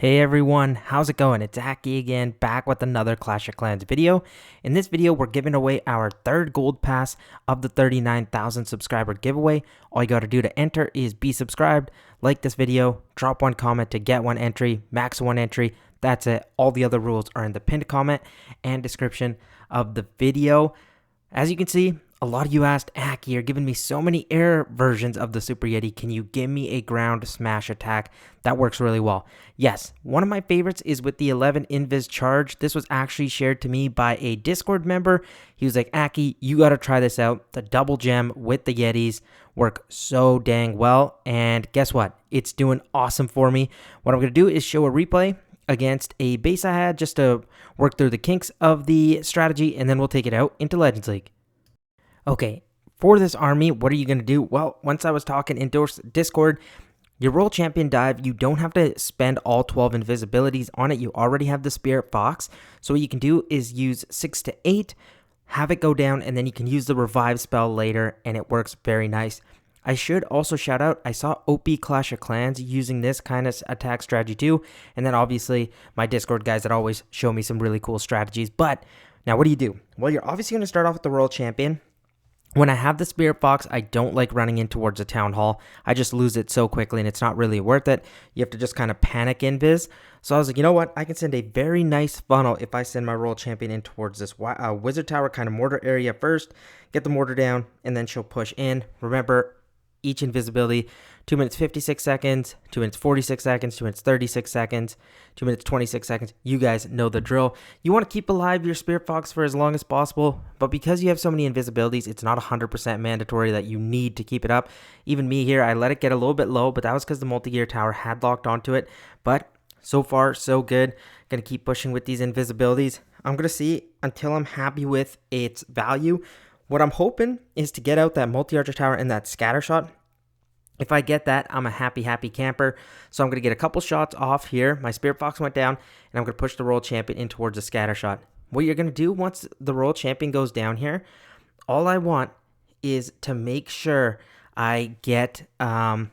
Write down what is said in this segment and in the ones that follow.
Hey everyone, how's it going? It's Aki again, back with another Clash of Clans video. In this video, we're giving away our third gold pass of the 39,000 subscriber giveaway. All you gotta do to enter is be subscribed, like this video, drop one comment to get one entry, max one entry. That's it. All the other rules are in the pinned comment and description of the video. As you can see, a lot of you asked, Aki, you're giving me so many air versions of the Super Yeti. Can you give me a ground smash attack? That works really well. Yes, one of my favorites is with the 11 Invis charge. This was actually shared to me by a Discord member. He was like, Aki, you got to try this out. The double gem with the Yetis work so dang well. And guess what? It's doing awesome for me. What I'm going to do is show a replay against a base I had just to work through the kinks of the strategy, and then we'll take it out into Legends League. Okay, for this army, what are you going to do? Well, once I was talking in Discord, your World Champion dive, you don't have to spend all 12 invisibilities on it. You already have the Spirit Fox. So what you can do is use 6 to 8, have it go down, and then you can use the revive spell later, and it works very nice. I should also shout out, I saw OP Clash of Clans using this kind of attack strategy too. And then obviously my Discord guys that always show me some really cool strategies. But now what do you do? Well, you're obviously going to start off with the World Champion. When I have the Spirit Fox, I don't like running in towards a Town Hall. I just lose it so quickly and it's not really worth it. You have to just kind of panic invis. So I was like, you know what? I can send a very nice funnel if I send my World Champion in towards this Wizard Tower kind of mortar area first. Get the mortar down and then she'll push in. Remember, each invisibility, 2 minutes 56 seconds, 2 minutes 46 seconds, 2 minutes 36 seconds, 2 minutes 26 seconds. You guys know the drill. You want to keep alive your Spirit Fox for as long as possible, but because you have so many invisibilities, it's not 100% mandatory that you need to keep it up. Even me here, I let it get a little bit low, but that was because the multi-gear tower had locked onto it. But so far, so good. Gonna keep pushing with these invisibilities. I'm gonna see until I'm happy with its value. What I'm hoping is to get out that multi-archer tower and that scatter shot. If I get that, I'm a happy camper. So I'm going to get a couple shots off here. My Spirit Fox went down, and I'm going to push the World Champion in towards the scatter shot. What you're going to do once the World Champion goes down here, all I want is to make sure I get the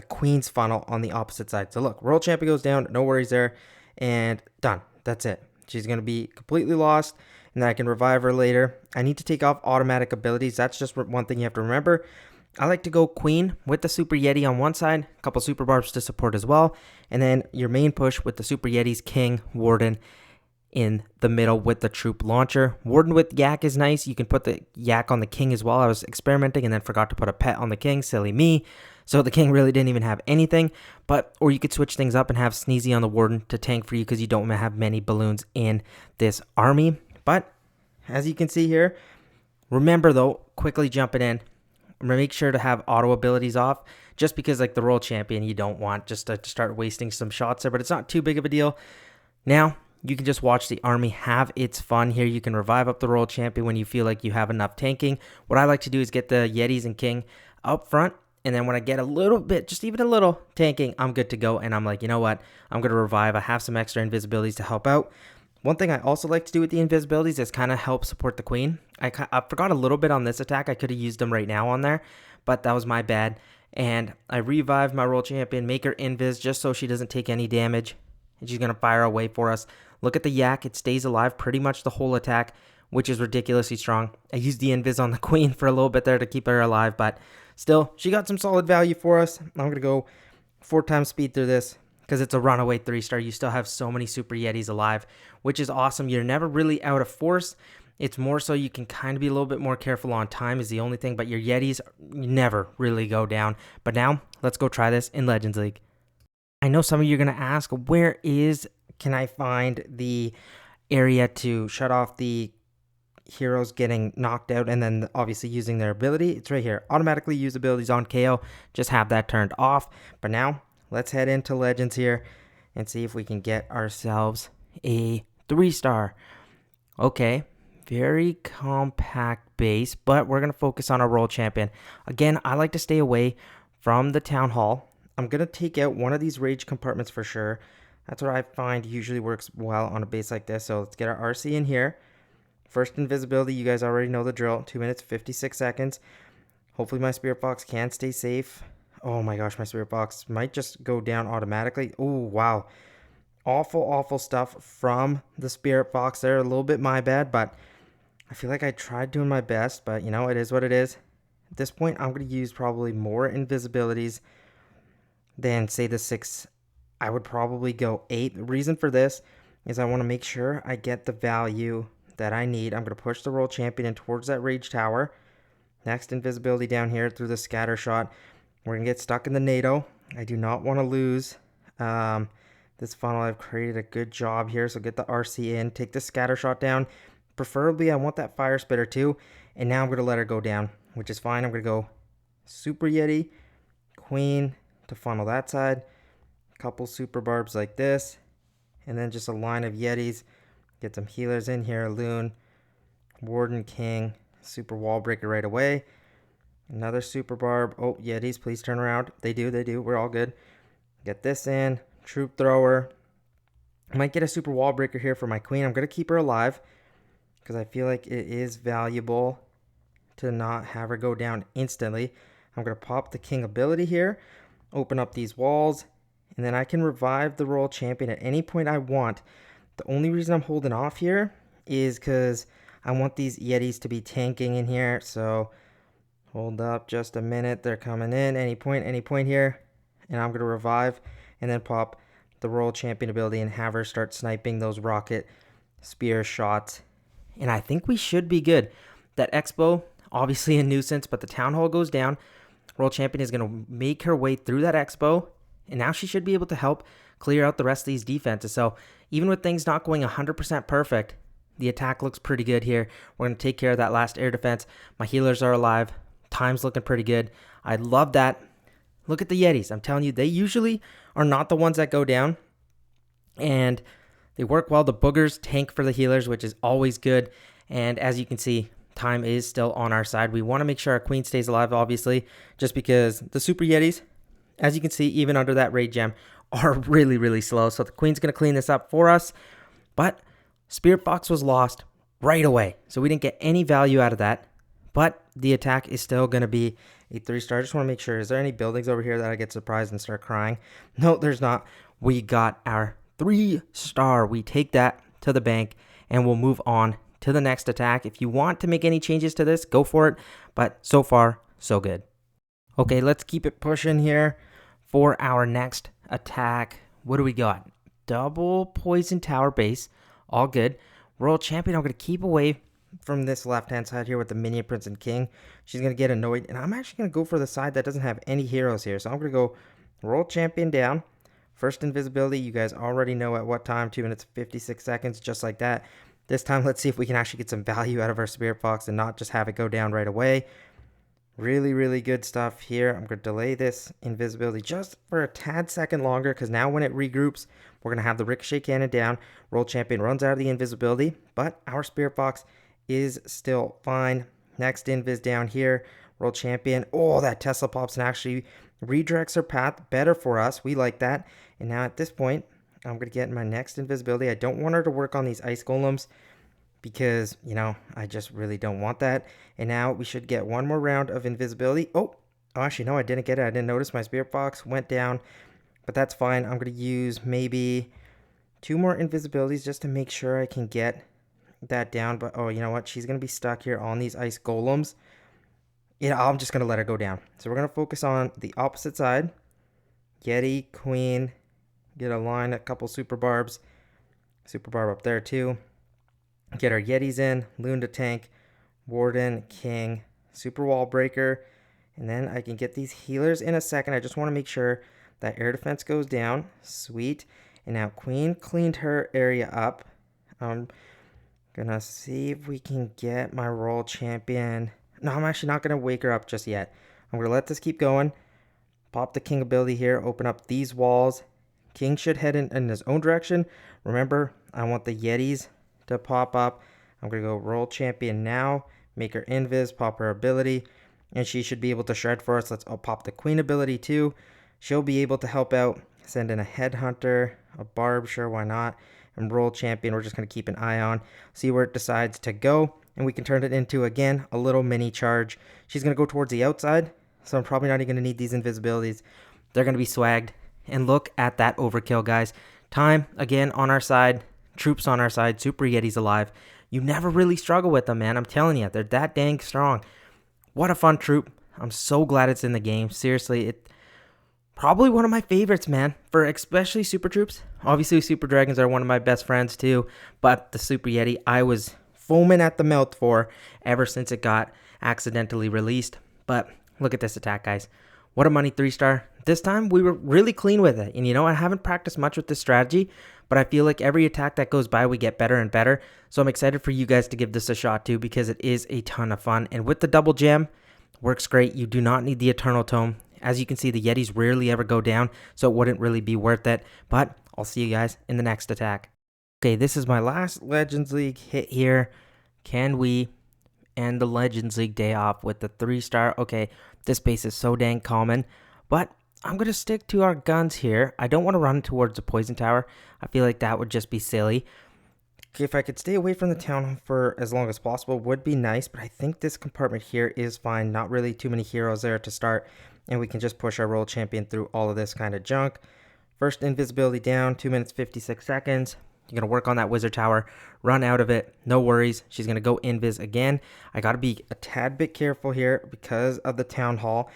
Queen's funnel on the opposite side. So look, World Champion goes down, no worries there, and done. That's it. She's going to be completely lost, and then I can revive her later. I need to take off automatic abilities. That's just one thing you have to remember. I like to go Queen with the Super Yeti on one side, a couple Super Barbs to support as well, and then your main push with the Super Yetis, King, Warden in the middle with the Troop Launcher. Warden with Yak is nice. You can put the Yak on the King as well. I was experimenting and then forgot to put a pet on the King. Silly me. So the King really didn't even have anything. Or you could switch things up and have Sneezy on the Warden to tank for you because you don't have many balloons in this army. But as you can see here, remember though, quickly jumping in, make sure to have auto abilities off, just because like the World Champion, you don't want just to start wasting some shots there, but it's not too big of a deal. Now you can just watch the army have its fun here. You can revive up the World Champion when you feel like you have enough tanking. What I like to do is get the Yetis and King up front, and then when I get a little bit, just even a little tanking, I'm good to go. And I'm like, you know what? I'm going to revive. I have some extra invisibilities to help out. One thing I also like to do with the invisibilities is kind of help support the Queen. I forgot a little bit on this attack. I could have used them right now on there, but that was my bad. And I revived my World Champion, make her invis just so she doesn't take any damage. And she's going to fire away for us. Look at the Yak. It stays alive pretty much the whole attack, which is ridiculously strong. I used the invis on the Queen for a little bit there to keep her alive, but still, she got some solid value for us. I'm going to go 4 times speed through this, because it's a runaway 3-star. You still have so many Super Yetis alive, which is awesome. You're never really out of force. It's more so you can kind of be a little bit more careful on time is the only thing, but your Yetis never really go down. But now, let's go try this in Legends League. I know some of you are going to ask, can I find the area to shut off the heroes getting knocked out and then obviously using their ability? It's right here. Automatically use abilities on KO. Just have that turned off. But now, let's head into Legends here and see if we can get ourselves a 3-star. Okay, very compact base, but we're going to focus on our World Champion. Again, I like to stay away from the Town Hall. I'm going to take out one of these rage compartments for sure. That's what I find usually works well on a base like this. So let's get our RC in here. First invisibility, you guys already know the drill. 2 minutes, 56 seconds. Hopefully my Spirit Fox can stay safe. Oh my gosh, my Spirit Fox might just go down automatically. Oh, wow. Awful stuff from the Spirit Fox there. A little bit my bad, but I feel like I tried doing my best, but you know, it is what it is. At this point, I'm going to use probably more invisibilities than, say, the 6. I would probably go 8. The reason for this is I want to make sure I get the value that I need. I'm going to push the World Champion in towards that Rage Tower. Next, invisibility down here through the scatter shot. We're going to get stuck in the NATO. I do not want to lose this funnel. I've created a good job here, so get the RC in. Take the scatter shot down. Preferably, I want that fire spitter too. And now I'm going to let her go down, which is fine. I'm going to go Super Yeti, Queen to funnel that side. A couple super barbs like this. And then just a line of Yetis. Get some healers in here. Loon, Warden, King, super wall breaker right away. Another super barb. Oh, Yetis, please turn around. They do. We're all good. Get this in. Troop thrower. I might get a super wall breaker here for my queen. I'm going to keep her alive because I feel like it is valuable to not have her go down instantly. I'm going to pop the king ability here. Open up these walls. And then I can revive the Royal Champion at any point I want. The only reason I'm holding off here is because I want these Yetis to be tanking in here. So hold up just a minute. They're coming in any point here. And I'm going to revive and then pop the Royal Champion ability and have her start sniping those rocket spear shots. And I think we should be good. That Expo, obviously a nuisance, but the Town Hall goes down. Royal Champion is going to make her way through that Expo. And now she should be able to help clear out the rest of these defenses. So even with things not going 100% perfect, the attack looks pretty good here. We're going to take care of that last air defense. My healers are alive. Time's looking pretty good. I love that. Look at the Yetis. I'm telling you, they usually are not the ones that go down. And they work well. The boogers tank for the healers, which is always good. And as you can see, time is still on our side. We want to make sure our queen stays alive, obviously, just because the Super Yetis, as you can see, even under that raid gem, are really slow. So the queen's going to clean this up for us. But Spirit Fox was lost right away. So we didn't get any value out of that. But the attack is still going to be a 3-star. I just want to make sure, is there any buildings over here that I get surprised and start crying? No, there's not. We got our 3-star. We take that to the bank and we'll move on to the next attack. If you want to make any changes to this, go for it. But so far, so good. Okay, let's keep it pushing here for our next attack. What do we got? Double poison tower base. All good. Royal Champion, I'm going to keep away from this left-hand side here with the minion prince and king. She's going to get annoyed. And I'm actually going to go for the side that doesn't have any heroes here. So I'm going to go Royal Champion down. First invisibility, you guys already know at what time. 2 minutes 56 seconds, just like that. This time, let's see if we can actually get some value out of our Spirit Fox and not just have it go down right away. Really good stuff here. I'm going to delay this invisibility just for a tad second longer because now when it regroups, we're going to have the Ricochet Cannon down. Royal Champion runs out of the invisibility, but our Spirit Fox is still fine. Next invis down here. Royal Champion. Oh, that Tesla pops and actually redirects her path better for us. We like that. And now at this point, I'm going to get my next invisibility. I don't want her to work on these ice golems because, you know, I just really don't want that. And now we should get one more round of invisibility. Oh, actually, no, I didn't get it. I didn't notice my Spirit Fox went down, but that's fine. I'm going to use maybe 2 more invisibilities just to make sure I can get that down. But, oh, you know what? She's going to be stuck here on these ice golems. Yeah, I'm just going to let her go down. So we're going to focus on the opposite side. Yeti, Queen, get a line, a couple super barbs. Super barb up there too. Get our Yetis in, Loon to tank, Warden, King, Super Wall Breaker, and then I can get these healers in a second. I just want to make sure that air defense goes down. Sweet. And now Queen cleaned her area up. I'm going to see if we can get my Royal Champion. No, I'm actually not going to wake her up just yet. I'm going to let this keep going. Pop the King ability here, open up these walls. King should head in his own direction. Remember, I want the Yetis to pop up. I'm going to go Royal Champion now, make her invis, pop her ability, and she should be able to shred for us. I'll pop the Queen ability too. She'll be able to help out, send in a Headhunter, a Barb, sure, why not, and Royal Champion we're just going to keep an eye on, see where it decides to go, and we can turn it into, again, a little mini charge. She's going to go towards the outside, so I'm probably not even going to need these invisibilities. They're going to be swagged, and look at that overkill, guys. Time, again, on our side. Troops on our side. Super Yeti's alive. You never really struggle with them, man. I'm telling you, they're that dang strong. What a fun troop. I'm so glad it's in the game. Seriously, it probably one of my favorites, man, for especially super troops. Obviously, super dragons are one of my best friends too, but the Super Yeti, I was foaming at the mouth for ever since it got accidentally released. But look at this attack, guys. What a money 3-star. This time we were really clean with it. And you know, I haven't practiced much with this strategy, but I feel like every attack that goes by, we get better and better. So I'm excited for you guys to give this a shot too, because it is a ton of fun. And with the double gem, works great. You do not need the Eternal Tome. As you can see, the Yetis rarely ever go down, so it wouldn't really be worth it. But I'll see you guys in the next attack. Okay, this is my last Legends League hit here. Can we end the Legends League day off with the 3-star? Okay, this base is so dang common, but I'm going to stick to our guns here. I don't want to run towards the poison tower. I feel like that would just be silly. If I could stay away from the town for as long as possible would be nice, but I think this compartment here is fine. Not really too many heroes there to start, and we can just push our world champion through all of this kind of junk. First invisibility down, 2 minutes 56 seconds. You're going to work on that wizard tower, run out of it, no worries. She's going to go invis again. I got to be a tad bit careful here because of the town hall.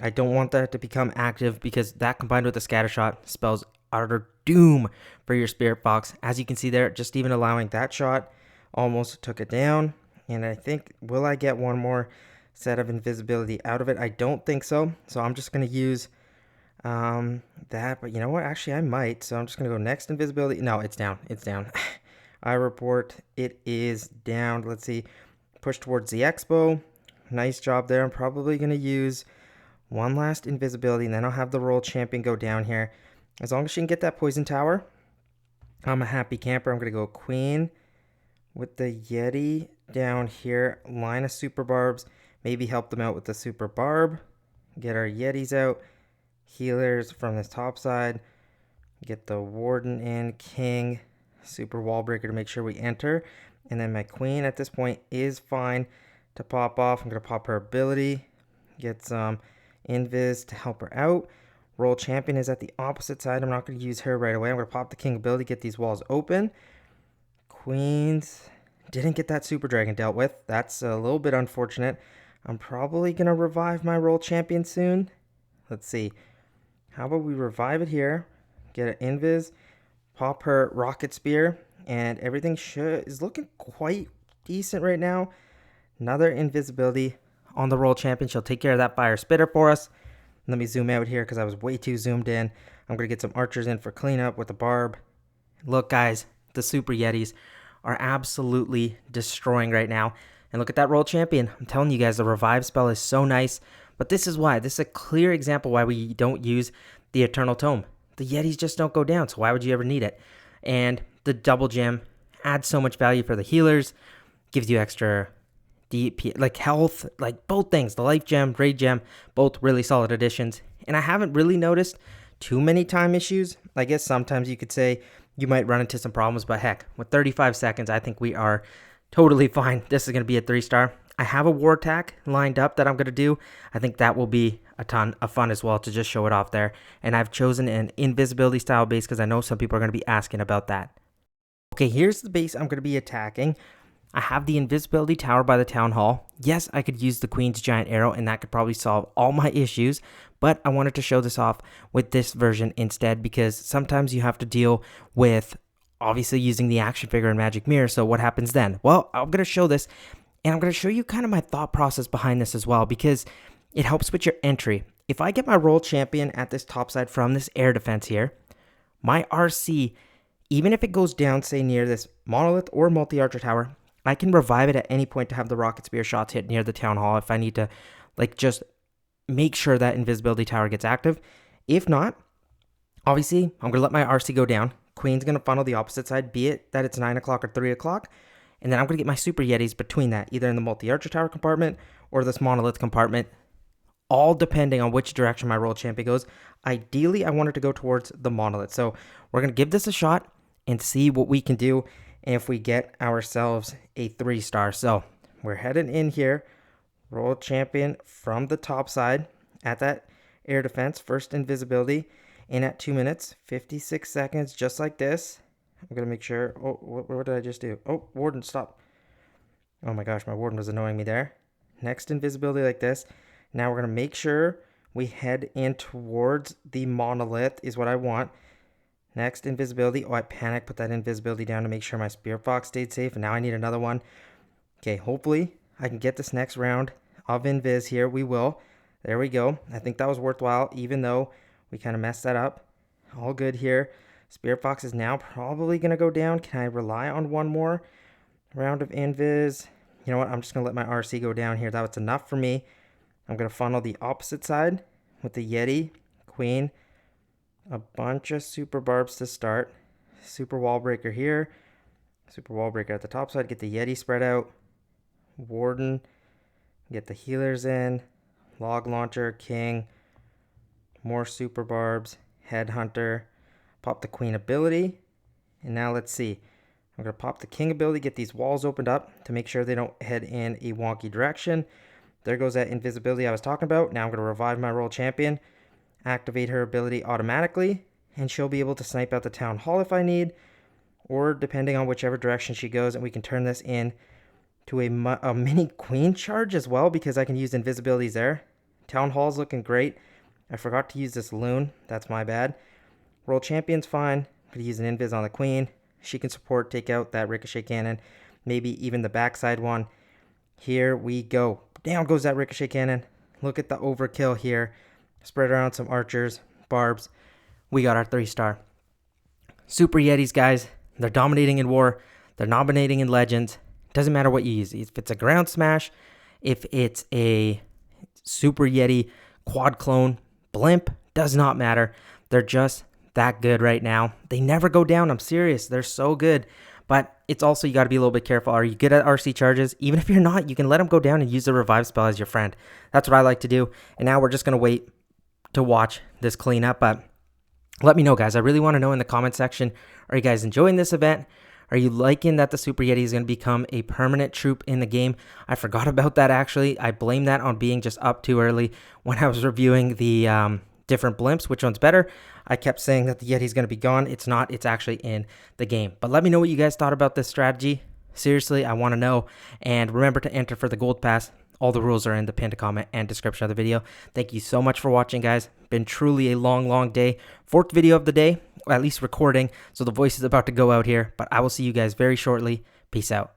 I don't want that to become active because that combined with the scatter shot spells utter doom for your spirit box. As you can see there, just even allowing that shot almost took it down. And I think, will I get one more set of invisibility out of it? I don't think so. So I'm just going to use that. But you know what? Actually, I might. So I'm just going to go next invisibility. No, it's down. It's down. I report it is down. Let's see. Push towards the expo. Nice job there. I'm probably going to use one last invisibility, and then I'll have the roll champion go down here. As long as she can get that poison tower, I'm a happy camper. I'm going to go queen with the Yeti down here. Line of super barbs. Maybe help them out with the super barb. Get our Yetis out. Healers from this top side. Get the warden in. King. Super wall breaker to make sure we enter. And then my queen at this point is fine to pop off. I'm going to pop her ability. Get some invis to help her out. Roll champion is at the opposite side. I'm not going to use her right away. I'm going to pop the king ability, get these walls open. Queens didn't get that super dragon dealt with. That's a little bit unfortunate. I'm probably going to revive my roll champion soon. Let's see. How about we revive it here? Get an invis. Pop her rocket spear. And everything is looking quite decent right now. Another invisibility on the roll champion. She'll take care of that fire spitter for us. Let me zoom out here because I was way too zoomed in. I'm going to get some archers in for cleanup with the barb. Look, guys, the Super Yetis are absolutely destroying right now. And look at that roll champion. I'm telling you guys, the revive spell is so nice. But this is why. This is a clear example why we don't use the Eternal Tome. The Yetis just don't go down, so why would you ever need it? And the double gem adds so much value for the healers. Gives you extra DP, like health, like both things, the life gem, raid gem, both really solid additions. And I haven't really noticed too many time issues. I guess sometimes you could say you might run into some problems, but heck, with 35 seconds, I think we are totally fine. This is going to be a 3-star. I have a war attack lined up that I'm going to do. I think that will be a ton of fun as well to just show it off there. And I've chosen an invisibility style base because I know some people are going to be asking about that. Okay, here's the base I'm going to be attacking. I have the invisibility tower by the town hall. Yes, I could use the queen's giant arrow and that could probably solve all my issues, but I wanted to show this off with this version instead because sometimes you have to deal with obviously using the action figure and magic mirror. So what happens then? Well, I'm going to show this and I'm going to show you kind of my thought process behind this as well because it helps with your entry. If I get my roll champion at this top side from this air defense here, my RC, even if it goes down, say near this monolith or multi-archer tower, I can revive it at any point to have the rocket spear shots hit near the town hall if I need to, like, just make sure that invisibility tower gets active. If not, obviously, I'm going to let my RC go down. Queen's going to funnel the opposite side, be it that it's 9 o'clock or 3 o'clock. And then I'm going to get my Super Yetis between that, either in the multi-archer tower compartment or this monolith compartment, all depending on which direction my roll champion goes. Ideally, I want it to go towards the monolith. So we're going to give this a shot and see what we can do if we get ourselves a 3-star. So we're heading in here. Roll champion from the top side at that air defense. First invisibility. in at 2 minutes, 56 seconds, just like this. I'm going to make sure. Oh, what did I just do? Oh, Warden, stop. Oh my gosh, my Warden was annoying me there. Next invisibility like this. Now we're going to make sure we head in towards the monolith is what I want. Next invisibility. Oh, I panicked. Put that invisibility down to make sure my Spirit Fox stayed safe. And now I need another one. Okay, hopefully I can get this next round of invis here. We will. There we go. I think that was worthwhile, even though we kind of messed that up. All good here. Spirit Fox is now probably going to go down. Can I rely on one more round of invis? You know what? I'm just going to let my RC go down here. That was enough for me. I'm going to funnel the opposite side with the Yeti, Queen. A bunch of super barbs to start. Super wall breaker here. Super wall breaker at the top side. Get the Yeti spread out. Warden. Get the healers in. Log launcher, King. More super barbs. Headhunter. Pop the Queen ability. And now let's see. I'm going to pop the King ability. Get these walls opened up to make sure they don't head in a wonky direction. There goes that invisibility I was talking about. Now I'm going to revive my World Champion. Activate her ability automatically. And she'll be able to snipe out the Town Hall if I need. Or depending on whichever direction she goes. And we can turn this in to a mini Queen charge as well. Because I can use invisibilities there. Town Hall's looking great. I forgot to use this Loon. That's my bad. World Champion's fine. I'm going to use an invis on the Queen. She can support, take out that Ricochet Cannon. Maybe even the backside one. Here we go. Down goes that Ricochet Cannon. Look at the overkill here. Spread around some archers, barbs. We got our 3-star. Super Yetis, guys. They're dominating in war. They're dominating in Legends. Doesn't matter what you use. If it's a ground smash, if it's a Super Yeti quad clone, blimp, does not matter. They're just that good right now. They never go down. I'm serious. They're so good. But it's also, you got to be a little bit careful. Are you good at RC charges? Even if you're not, you can let them go down and use the revive spell as your friend. That's what I like to do. And now we're just going to wait to watch this cleanup. But let me know, guys. I really want to know in the comment section. Are you guys enjoying this event? Are you liking that the Super Yeti is going to become a permanent troop in the game? I forgot about that, actually. I blame that on being just up too early when I was reviewing the different blimps. Which one's better? I kept saying that the Yeti is going to be gone. It's not. It's actually in the game. But let me know what you guys thought about this strategy. Seriously, I want to know. And remember to enter for the gold pass. All the rules are in the pinned comment and description of the video. Thank you so much for watching, guys. Been truly a long day. 4th video of the day, or at least recording. So the voice is about to go out here. But I will see you guys very shortly. Peace out.